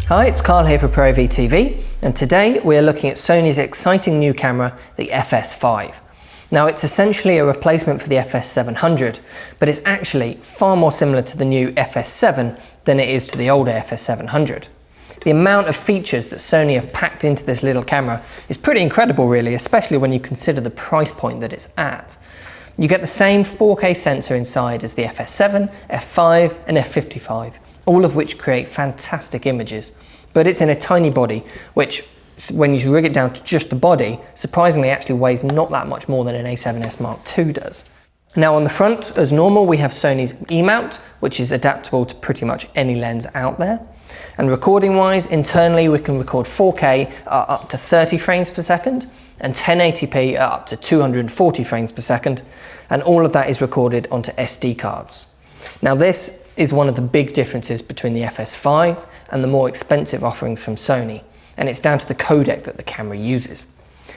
Hi, it's Carl here for proAV TV, and today we are looking at Sony's exciting new camera, the FS5. Now, it's essentially a replacement for the FS700, but it's actually far more similar to the new FS7 than it is to the older FS700. The amount of features that Sony have packed into this little camera is pretty incredible really, especially when you consider the price point that it's at. You get the same 4K sensor inside as the FS7, F5 and F55, all of which create fantastic images, but it's in a tiny body, which when you rig it down to just the body, surprisingly actually weighs not that much more than an A7S Mark II does. Now on the front, as normal, we have Sony's E-mount, which is adaptable to pretty much any lens out there. And recording wise, internally we can record 4K at up to 30 frames per second and 1080p at up to 240 frames per second, and all of that is recorded onto SD cards. Now this is one of the big differences between the FS5 and the more expensive offerings from Sony, and it's down to the codec that the camera uses.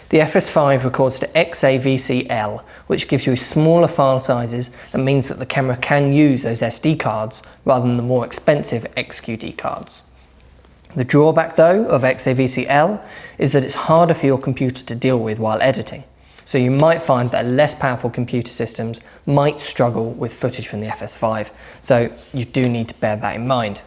The FS5 records to XAVC-L, which gives you smaller file sizes and means that the camera can use those SD cards rather than the more expensive XQD cards. The drawback though of XAVC-L is that it's harder for your computer to deal with while editing. So you might find that less powerful computer systems might struggle with footage from the FS5, so you do need to bear that in mind.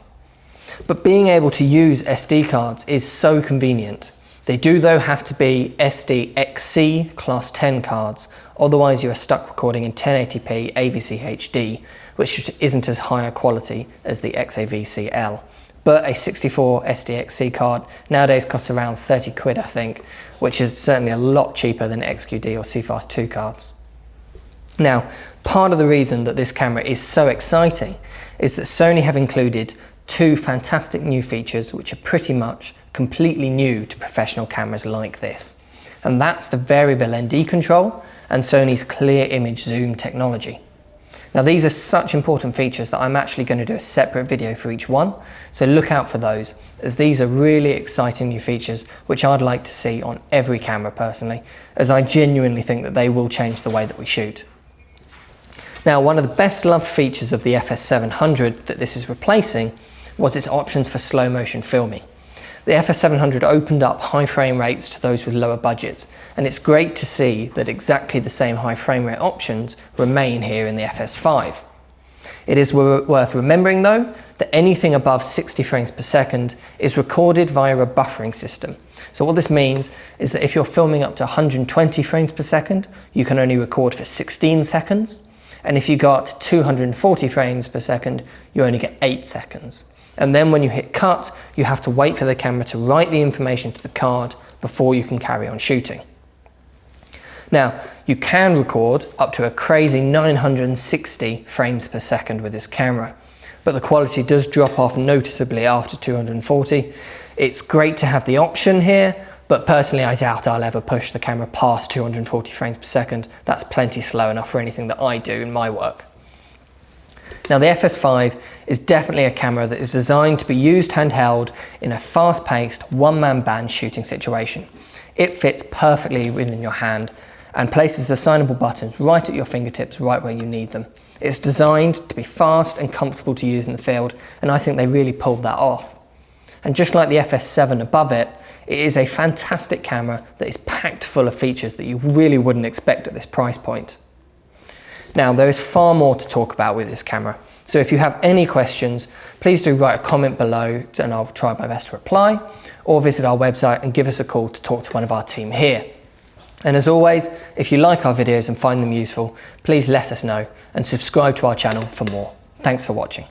But being able to use SD cards is so convenient. They do though have to be SD-XC Class 10 cards, otherwise you are stuck recording in 1080p AVC HD, which isn't as high a quality as the XAVC-L. But a 64 SD-XC card nowadays costs around 30 quid I think, which is certainly a lot cheaper than XQD or CFast 2 cards. Now, part of the reason that this camera is so exciting is that Sony have included two fantastic new features which are pretty much completely new to professional cameras like this. And that's the variable ND control and Sony's clear image zoom technology. Now these are such important features that I'm actually going to do a separate video for each one, so look out for those, as these are really exciting new features which I'd like to see on every camera personally, as I genuinely think that they will change the way that we shoot. Now, one of the best loved features of the FS700 that this is replacing was its options for slow motion filming. The FS700 opened up high frame rates to those with lower budgets, and it's great to see that exactly the same high frame rate options remain here in the FS5. It is worth remembering though that anything above 60 frames per second is recorded via a buffering system. So what this means is that if you're filming up to 120 frames per second, you can only record for 16 seconds, and if you go up to 240 frames per second, you only get 8 seconds. And then when you hit cut, you have to wait for the camera to write the information to the card before you can carry on shooting. Now, you can record up to a crazy 960 frames per second with this camera, but the quality does drop off noticeably after 240. It's great to have the option here, but personally I doubt I'll ever push the camera past 240 frames per second. That's plenty slow enough for anything that I do in my work. Now the FS5 is definitely a camera that is designed to be used handheld in a fast-paced, one-man band shooting situation. It fits perfectly within your hand and places assignable buttons right at your fingertips, right where you need them. It's designed to be fast and comfortable to use in the field, and I think they really pulled that off. And just like the FS7 above it, it is a fantastic camera that is packed full of features that you really wouldn't expect at this price point. Now, there is far more to talk about with this camera, so if you have any questions, please do write a comment below and I'll try my best to reply, or visit our website and give us a call to talk to one of our team here. And as always, if you like our videos and find them useful, please let us know and subscribe to our channel for more. Thanks for watching.